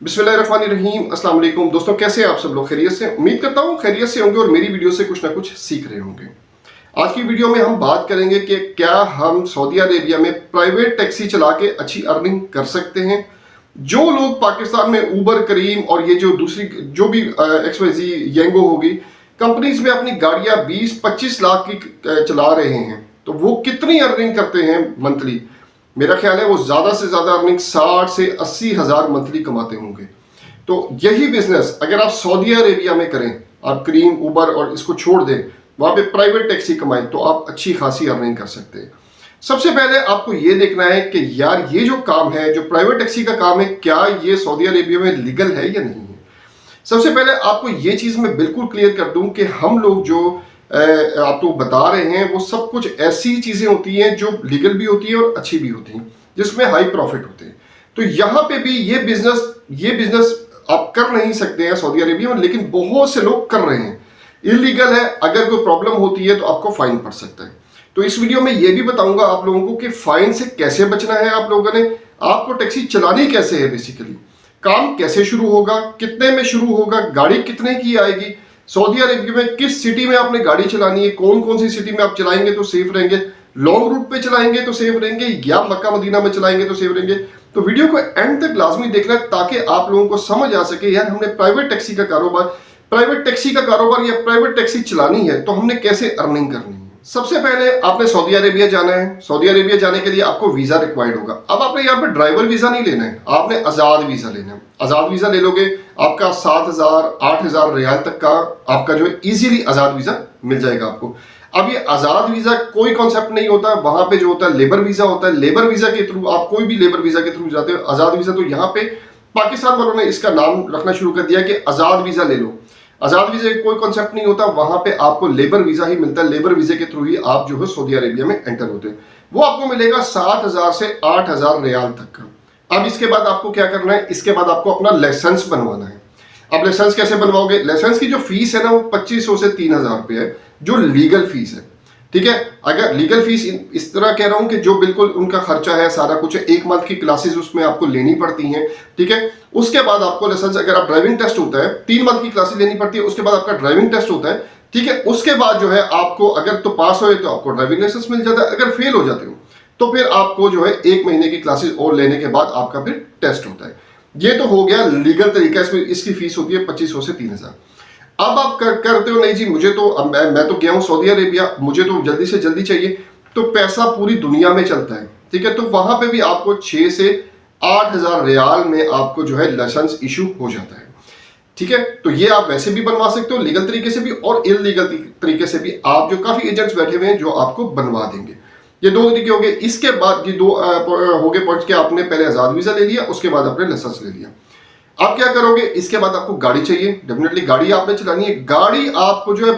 बिस्मिल्लाहिर्रहमानिर्रहीम। अस्सलाम वालेकुम दोस्तों, कैसे हैं आप सब लोग? खैरियत से? उम्मीद करता हूँ खैरियत से होंगे और मेरी वीडियो से कुछ ना कुछ सीख रहे होंगे। आज की वीडियो में हम बात करेंगे कि क्या हम सऊदी अरेबिया में प्राइवेट टैक्सी चला के अच्छी अर्निंग कर सकते हैं। जो लोग पाकिस्तान में उबर, करीम और ये जो दूसरी जो भी XYZ येंगो होगी कंपनीज में अपनी गाड़ियां 20-25 लाख की चला रहे हैं, तो वो कितनी अर्निंग करते हैं मंथली? मेरा ख्याल है वो ज्यादा से ज्यादा अर्निंग 60 से 80 हजार मंथली कमाते होंगे। तो यही बिजनेस अगर आप सऊदी अरेबिया में करें, आप करीम, उबर और इसको छोड़ दें, वहां पे प्राइवेट टैक्सी कमाएं, तो आप अच्छी खासी अर्निंग कर सकते हैं। सबसे पहले आपको ये देखना है कि यार ये जो काम है, जो प्राइवेट टैक्सी का काम है, क्या ये सऊदी अरेबिया में लीगल है या नहीं है। सबसे पहले आपको ये चीज मैं बिल्कुल क्लियर कर दूं कि हम लोग जो आपको बता रहे हैं वो सब कुछ ऐसी चीजें होती हैं जो लीगल भी होती है और अच्छी भी होती हैं, जिसमें हाई प्रॉफिट होते हैं। तो यहां पे भी ये बिजनेस आप कर नहीं सकते हैं सऊदी अरेबिया में, लेकिन बहुत से लोग कर रहे हैं। इलीगल है, अगर कोई प्रॉब्लम होती है तो आपको फाइन पड़ सकता है। तो इस वीडियो में ये भी बताऊंगा आप लोगों को कि फाइन से कैसे बचना है। आप लोगों ने आपको टैक्सी चलानी कैसे है, बेसिकली काम कैसे शुरू होगा, कितने में शुरू होगा, गाड़ी कितने की आएगी, सऊदी अरेबिया में किस सिटी में आपने गाड़ी चलानी है, कौन कौन सी सिटी में आप चलाएंगे तो सेफ रहेंगे, लॉन्ग रूट पे चलाएंगे तो सेफ रहेंगे या मक्का मदीना में चलाएंगे तो सेफ रहेंगे। तो वीडियो को एंड तक लाजमी देखना है ताकि आप लोगों को समझ आ सके यार हमने प्राइवेट टैक्सी का कारोबार या प्राइवेट टैक्सी चलानी है तो हमने कैसे अर्निंग करनी है। सबसे पहले आपने सऊदी अरेबिया जाना है। सऊदी अरेबिया जाने के लिए आपको वीजा रिक्वायर्ड होगा। अब आपने यहाँ पे ड्राइवर वीजा नहीं लेना है, आपने आजाद वीजा लेना है। आजाद वीजा ले लोगे, आपका 7,000-8,000 रियाल तक का आपका जो है इजीली आजाद वीजा मिल जाएगा आपको। अब ये आजाद वीजा कोई कॉन्सेप्ट नहीं होता, वहां पे जो होता है लेबर वीजा होता है। लेबर वीजा के थ्रू आप कोई भी लेबर वीजा के थ्रू जाते हो। आजाद वीजा तो यहाँ पे पाकिस्तान वालों ने इसका नाम रखना शुरू कर दिया कि आजाद वीजा ले लो। आजाद वीजा कोई कॉन्सेप्ट नहीं होता, वहां पे आपको लेबर वीजा ही मिलता है। लेबर वीजे के थ्रू ही आप जो है सऊदी अरेबिया में एंटर होते हैं। वो आपको मिलेगा 7,000 से 8,000 रियाल तक का। अब इसके बाद आपको क्या करना है, इसके बाद आपको अपना लाइसेंस बनवाना है। अब लाइसेंस कैसे बनवाओगे? लाइसेंस की जो फीस है ना वो 2,500 से 3,000 रुपये है, जो लीगल फीस है। ठीक है, अगर लीगल फीस इस तरह कह रहा हूं कि जो बिल्कुल उनका खर्चा है, सारा कुछ है, 1 मंथ की क्लासेस उसमें आपको लेनी पड़ती हैं। ठीक है, उसके बाद आपको लाइसेंस, अगर आप ड्राइविंग टेस्ट होता है, 3 मंथ की क्लासेस लेनी पड़ती है, उसके बाद आपका ड्राइविंग टेस्ट होता है। ठीक है, उसके बाद जो है आपको अगर तो पास हो तो आपको ड्राइविंग लाइसेंस मिल जाता है, अगर फेल हो जाते हो तो फिर आपको जो है 1 महीने की क्लासेस और लेने के बाद आपका फिर टेस्ट होता है। ये तो हो गया लीगल तरीका, इसमें इसकी फीस होती है 2,500 से 3,000। अब आप करते हो नहीं जी मुझे तो अब मैं तो गया हूं सऊदी अरेबिया, मुझे तो जल्दी से जल्दी चाहिए, तो पैसा पूरी दुनिया में चलता है। ठीक है, तो वहां पे भी आपको 6 से 8,000 रियाल में आपको जो है लाइसेंस इशू हो जाता है। ठीक है, तो ये आप वैसे भी बनवा सकते हो, लीगल तरीके से भी और इलीगल तरीके से भी। आप जो काफी एजेंट्स बैठे हुए हैं जो आपको बनवा देंगे। ये 2 तरीके हो गए। इसके बाद ये 2 हो गए पॉइंट्स के आपने पहले आजाद वीजा ले लिया, उसके बाद आपने लाइसेंस ले लिया। अब क्या करोगे? इसके बाद आपको गाड़ी चाहिए, डेफिनेटली गाड़ी आपने चलानी है। गाड़ी आपको जो है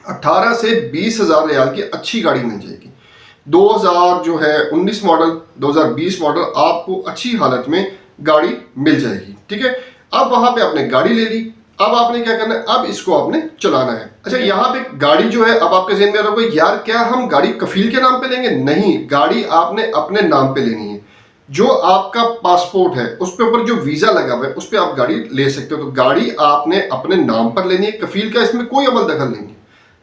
18 से 20,000 रियाल की अच्छी गाड़ी मिल जाएगी। 2000 जो है 19 मॉडल, 2020 मॉडल आपको अच्छी हालत में गाड़ी मिल जाएगी। ठीक है, अब वहां पे आपने गाड़ी ले ली। अब आपने क्या करना है, अब इसको आपने चलाना है। अच्छा, यहाँ पे गाड़ी जो है, अब आपके ज़हन में रहोगे यार क्या हम गाड़ी कफील के नाम पे लेंगे? नहीं, गाड़ी आपने अपने नाम पे लेनी है। जो आपका पासपोर्ट है उस पे ऊपर जो वीजा लगा हुआ है उस पे आप गाड़ी ले सकते हो। तो गाड़ी आपने अपने नाम पर लेनी है, कफील का इसमें कोई अमल दखल नहीं है।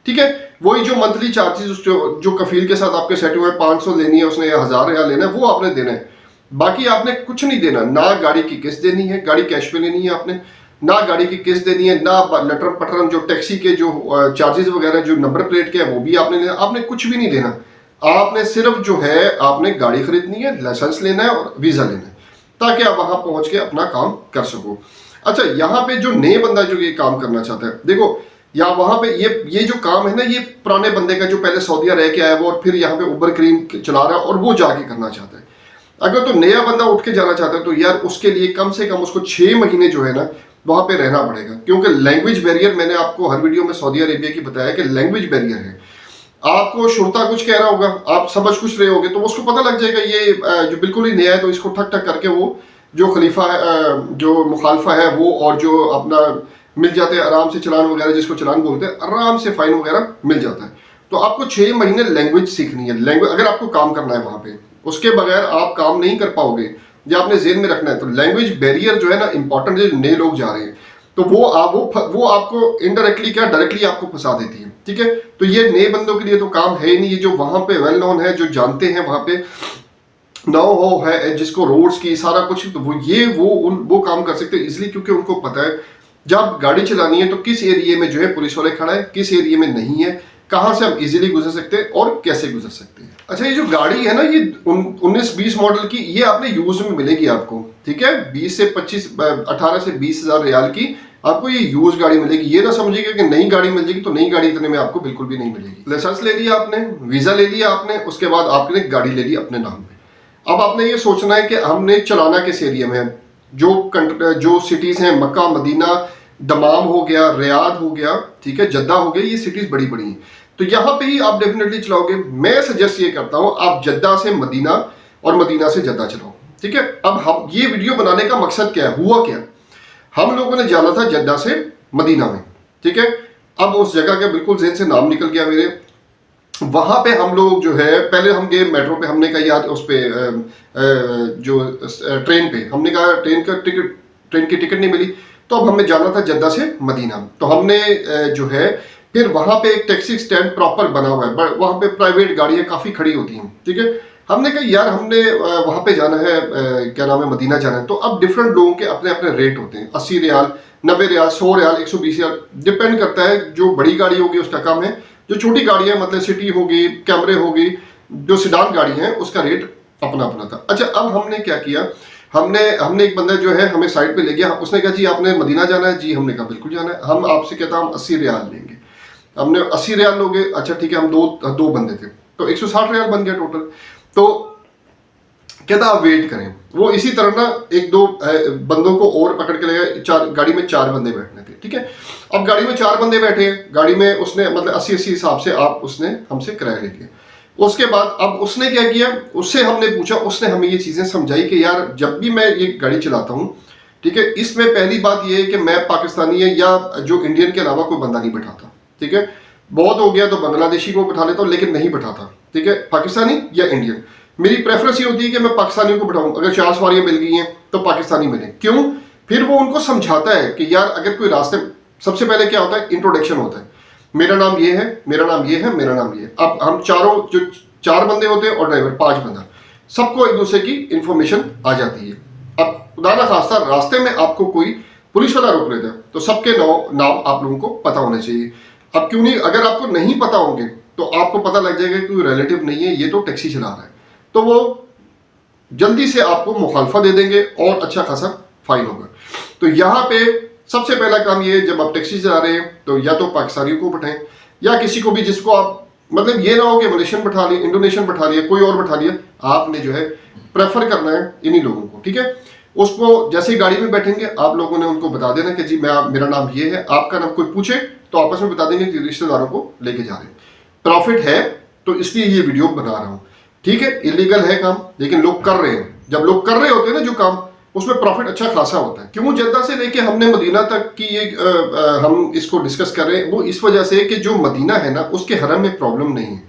ठीक है, वही जो मंथली चार्जेस जो कफील के साथ आपके सेट हुए 500 लेनी है उसने, या 1,000 रियाल लेना है, वो आपने देना है। बाकी आपने कुछ नहीं देना। ना गाड़ी की किस्त देनी है, गाड़ी कैश पे लेनी है आपने, ना गाड़ी की किस्त देनी है, ना लटर पटरन जो टैक्सी के जो चार्जेस वगैरह जो नंबर प्लेट के है वो भी आपने लेना। आपने कुछ भी नहीं देना। आपने सिर्फ जो है आपने गाड़ी खरीदनी है, लाइसेंस लेना है और वीजा लेना है, ताकि आप वहां पहुंच के अपना काम कर सको। अच्छा, यहाँ पे जो नए बंदा जो ये काम करना चाहता है, देखो या वहां पे ये जो काम है ना, ये पुराने बंदे का जो पहले सऊदीया रह के आया वो और फिर यहाँ पे उबर करीम चला रहा है और वो जाके करना चाहता है। अगर तो नया बंदा उठ के जाना चाहता है तो यार उसके लिए कम से कम उसको 6 महीने जो है ना वहां पे रहना पड़ेगा, क्योंकि लैंग्वेज बैरियर, मैंने आपको हर वीडियो में सऊदी अरेबिया की बताया कि लैंग्वेज बैरियर है। आपको शुरता कुछ कह रहा होगा, आप समझ कुछ रहे होगे, तो उसको पता लग जाएगा ये जो बिल्कुल ही नया है, तो इसको ठक ठक करके वो जो खलीफा है, जो मुखालफा है वो, और जो अपना मिल जाते हैं आराम से चलान वगैरह, जिसको चलान बोलते हैं, आराम से फाइन वगैरह मिल जाता है। तो आपको 6 महीने लैंग्वेज सीखनी है। लैंग्वेज अगर आपको काम करना है वहां पे, उसके बगैर आप काम नहीं कर पाओगे। या आपने जेन में रखना है। तो लैंग्वेज बैरियर जो है ना इंपॉर्टेंट, जो नए लोग जा रहे हैं तो वो आपको इनडायरेक्टली क्या डायरेक्टली आपको फंसा देती है, ठीक है। तो ये नए बंदों के लिए तो काम है ही नहीं। ये जो वहां पे वेल नोन है, जो जानते हैं वहां पे नो हो है, जिसको रोड्स की सारा कुछ, तो वो काम कर सकते हैं इसलिए क्योंकि उनको पता है जब गाड़ी चलानी है तो किस एरिया में जो है पुलिस वाले खड़ा है, किस एरिया में नहीं है, कहां से हम इजीली गुजर सकते हैं और कैसे गुजर सकते हैं। अच्छा, ये जो गाड़ी है ना, ये 19-20 मॉडल की, ये आपने यूज में मिलेगी आपको, ठीक है। 18 से 20 हजार रियाल की आपको ये यूज गाड़ी मिलेगी। ये ना समझिएगा कि नई गाड़ी मिल जाएगी, तो नई गाड़ी इतने में आपको बिल्कुल भी नहीं मिलेगी। लाइसेंस ले लिया आपने, वीजा ले लिया आपने, उसके बाद आपने गाड़ी ले ली अपने नाम पे। अब आपने ये सोचना है कि हमने चलाना किस एरिया में है। जो सिटीज हैं, मक्का, मदीना, दमाम हो गया, रियाद हो गया, ठीक है, जद्दा हो गया, ये सिटीज बड़ी बड़ी हैं, तो यहाँ पे ही आप डेफिनेटली चलाओगे। मैं सजेस्ट ये करता हूँ आप जद्दा से मदीना और मदीना से जद्दा चलाओ, ठीक है। अब हम ये वीडियो बनाने का मकसद क्या है, हुआ क्या, हम लोगों ने जाना था जद्दा से मदीना में, ठीक है। अब उस जगह का बिल्कुल ज़हन से नाम निकल गया मेरे। वहां पे हम लोग जो है, पहले हम गए मेट्रो पे, हमने कहा यार उस पे जो ट्रेन पे, हमने कहा ट्रेन की टिकट नहीं मिली, तो अब हमें जाना था जद्दा से मदीना। तो हमने जो है फिर वहां पे एक टैक्सी स्टैंड प्रॉपर बना हुआ है, वहां पे प्राइवेट गाड़ियां काफी खड़ी होती हैं, ठीक है। हमने कहा यार हमने वहां पे जाना है, क्या नाम है, मदीना जाना है। तो अब डिफरेंट लोगों के अपने अपने रेट होते हैं, 80 रियाल, 90 रियाल, 100 रियाल, 120 रियाल, डिपेंड करता है। जो बड़ी गाड़ी होगी उसका कम है, जो छोटी गाड़ियां मतलब सिटी होगी, कैमरे होगी, जो सिडान गाड़ी है उसका रेट अपना अपना था। अच्छा, अब हमने क्या किया, हमने एक बंदा जो है हमें साइड पे ले गया, उसने कहा जी आपने मदीना जाना है, जी हमने कहा बिल्कुल जाना है। हम आपसे कहता हम 80 रियाल लेंगे। हमने 80 रियाल लोगे, अच्छा ठीक है, हम दो बंदे थे तो 160 रियाल बन गया टोटल। तो कहता आप वेट करें। वो इसी तरह ना एक दो बंदों को और पकड़ के ले गए, गाड़ी में 4 बंदे बैठने थे, ठीक है। अब गाड़ी में 4 बंदे बैठे, गाड़ी में उसने मतलब 80-80 हिसाब से आप उसने हमसे किराया ले लिया। उसके बाद अब उसने क्या किया, उससे हमने पूछा, उसने हमें ये चीजें समझाई कि यार जब भी मैं ये गाड़ी चलाता हूँ, ठीक है, इसमें पहली बात ये है कि मैं पाकिस्तानी है या जो इंडियन के अलावा कोई बंदा नहीं बैठाता, ठीक है। बहुत हो गया तो बांग्लादेशी को बैठा लेता हूँ, लेकिन नहीं बैठाता, ठीक है, पाकिस्तानी या इंडियन। मेरी प्रेफरेंस ये होती है कि मैं पाकिस्तानियों को बैठाऊं। अगर 4 सवारियां मिल गई हैं तो पाकिस्तानी मिले, क्यों, फिर वो उनको समझाता है कि यार अगर कोई रास्ते, सबसे पहले क्या होता है, इंट्रोडक्शन होता है, मेरा नाम ये है, मेरा नाम ये है, मेरा नाम ये है। अब हम चारों जो 4 बंदे होते हैं और ड्राइवर 5 बंदा, सबको एक दूसरे की इंफॉर्मेशन आ जाती है। अब खुदा ना खास्ता रास्ते में आपको कोई पुलिस वाला रोक लेता है तो सबके नाम आप लोगों को पता होने चाहिए। अब क्यों नहीं, अगर आपको नहीं पता होंगे तो आपको पता लग जाएगा कि कोई रिलेटिव नहीं है, ये तो टैक्सी चला रहा है, तो वो जल्दी से आपको मुखालफा दे देंगे और अच्छा खासा फाइन होगा। तो यहाँ पे सबसे पहला काम ये है, जब आप टैक्सी चला रहे हैं तो या तो पाकिस्तानियों को बैठाएं या किसी को भी जिसको आप, मतलब ये ना हो कि मलेशियन बैठा लिया, इंडोनेशियन बैठा लिया, कोई और बैठा लिया, आपने जो है प्रेफर करना है इन्हीं लोगों को, ठीक है। उसको जैसे ही गाड़ी में बैठेंगे आप लोगों ने उनको बता देना कि जी मेरा नाम ये है, आपका नाम, कोई पूछे तो आपस में बता देंगे कि रिश्तेदारों को लेके जा रहे हैं। प्रॉफिट है तो इसलिए ये वीडियो बना रहा हूँ, ठीक है। इलीगल है काम, लेकिन लोग कर रहे हैं। जब लोग कर रहे होते हैं ना जो काम, उसमें प्रॉफिट अच्छा खासा होता है। क्यों जद्दा से लेके हमने मदीना तक की ये हम इसको डिस्कस कर रहे हैं, वो इस वजह से कि जो मदीना है ना उसके हरम में प्रॉब्लम नहीं है,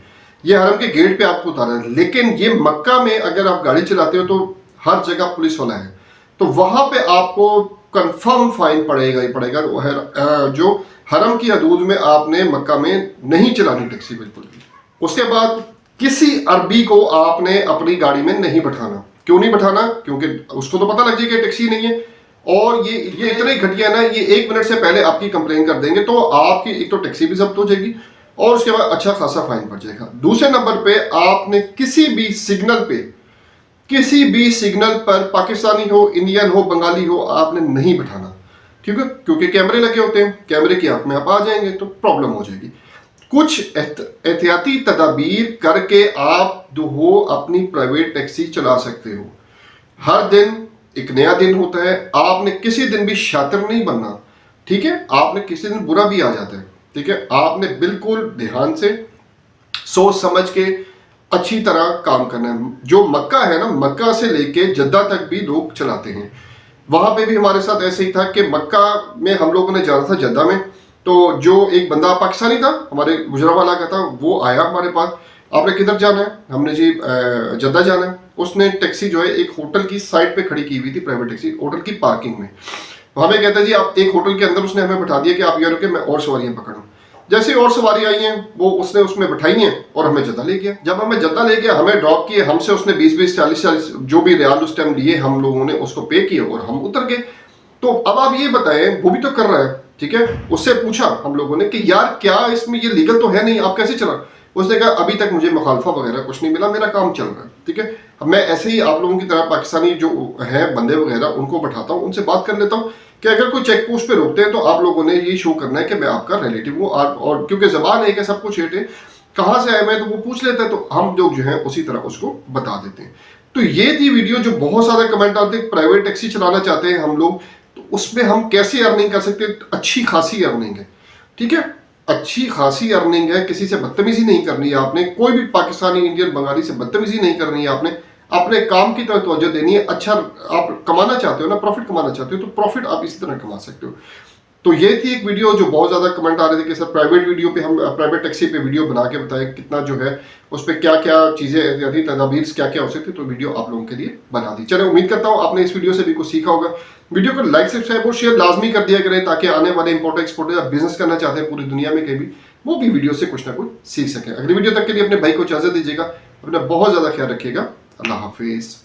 ये हरम के गेट पे आपको उतारा है। लेकिन ये मक्का में अगर आप गाड़ी चलाते हो तो हर जगह पुलिस वाला है, तो वहां पे आपको कंफर्म फाइन पड़ेगा ही पड़ेगा। जो हरम की हदूद में आपने मक्का में नहीं चलानी टैक्सी बिल्कुल भी। उसके बाद किसी अरबी को आपने अपनी गाड़ी में नहीं बैठाना। क्यों नहीं बैठाना, क्योंकि उसको तो पता लग जाएगा टैक्सी नहीं है, और ये इतने घटिया ना, ये 1 मिनट से पहले आपकी कंप्लेन कर देंगे, तो आपकी एक तो टैक्सी भी जब्त हो जाएगी और उसके बाद अच्छा खासा फाइन पड़ जाएगा। दूसरे नंबर पे आपने किसी भी सिग्नल पर पाकिस्तानी हो, इंडियन हो, बंगाली हो, आपने नहीं बैठाना, ठीक है, क्योंकि कैमरे लगे होते हैं, कैमरे की आंख में आप आ जाएंगे तो प्रॉब्लम हो जाएगी। कुछ एहतियाती तदाबीर करके आप हो अपनी प्राइवेट टैक्सी चला सकते हो। हर दिन एक नया दिन होता है, आपने किसी दिन भी शातिर नहीं बनना, ठीक है। आपने किसी दिन बुरा भी आ जाता है, ठीक है। आपने बिल्कुल ध्यान से सोच समझ के अच्छी तरह काम करना है। जो मक्का है ना, मक्का से लेके जद्दा तक भी लोग चलाते हैं। वहां पे भी हमारे साथ ऐसे ही था कि मक्का में हम लोगों ने जाना था जद्दा में, तो जो एक बंदा पाकिस्तानी था हमारे गुजरावाला का था, वो आया हमारे पास, आपने किधर जाना है, हमने जी जद्दा जाना है। उसने टैक्सी जो है एक होटल की साइड पे खड़ी की हुई थी, प्राइवेट टैक्सी होटल की पार्किंग में। हमें कहता है जी आप एक होटल के अंदर, उसने हमें बैठा दिया कि आप ये रुके मैं और सवारियां पकड़ूं। जैसे और सवारी आई हैं वो उसने उसमें बैठाई हैं और हमें जद्दा ले गया। जब हमें जद्दा ले गया, हमें ड्रॉप किए, हमसे उसने 20-20 40-40 जो भी रियाल उस टाइम लिए, हम लोगों ने उसको पे किए और हम उतर गए। तो अब आप ये बताएं, वो भी तो कर रहा है, ठीक है। उससे पूछा हम लोगों ने कि यार क्या इसमें ये लीगल तो है नहीं, आप कैसे चला? उसने कहा अभी तक मुझे मुखालफा वगैरह कुछ नहीं मिला, मेरा काम चल रहा है, ठीक है। अब मैं ऐसे ही आप लोगों की तरह पाकिस्तानी जो है बंदे वगैरह उनको बैठाता हूँ, उनसे बात कर लेता हूँ कि अगर कोई चेक पोस्ट पे रोकते हैं तो आप लोगों ने ये शो करना है कि मैं आपका रिलेटिव हूँ, और क्योंकि जबान एक है, सब कुछ हेट है, कहाँ से आया मैं, तो वो पूछ लेता है, तो हम लोग जो है उसी तरह उसको बता देते हैं। तो ये थी वीडियो जो बहुत सारे कमेंट आते हैं, प्राइवेट टैक्सी चलाना चाहते हैं हम लोग, तो उसमें हम कैसे अर्निंग कर सकते हैं। अच्छी खासी अर्निंग है, ठीक है, अच्छी खासी अर्निंग है। किसी से बदतमीजी नहीं करनी है आपने, कोई भी पाकिस्तानी इंडियन बंगाली से बदतमीजी नहीं करनी है आपने, अपने काम की तरफ तवज्जो देनी है। अच्छा आप कमाना चाहते हो ना, प्रॉफिट कमाना चाहते हो, तो प्रॉफिट आप इसी तरह कमा सकते हो। तो ये थी एक वीडियो जो बहुत ज़्यादा कमेंट आ रहे थे कि सर प्राइवेट वीडियो पे हम प्राइवेट टैक्सी पे वीडियो बना के बताएं कितना जो है उस पर क्या क्या चीज़ें एहतियाती तदाबीर क्या क्या हो सकती, तो वीडियो आप लोगों के लिए बना दी। चलो उम्मीद करता हूँ आपने इस वीडियो से भी कुछ सीखा होगा। वीडियो को लाइक सब्सक्राइब और शेयर लाजमी कर दिया करें ताकि आने वाले इंपोर्ट एक्सपोर्ट या बिजनेस करना चाहते हैं पूरी दुनिया में कहीं भी, वो भी वीडियो से कुछ ना कुछ सीख सकें। अगली वीडियो तक के लिए अपने भाई को इजाज़त दीजिएगा, अपना बहुत ज़्यादा ख्याल रखिएगा। अल्लाह हाफिज़।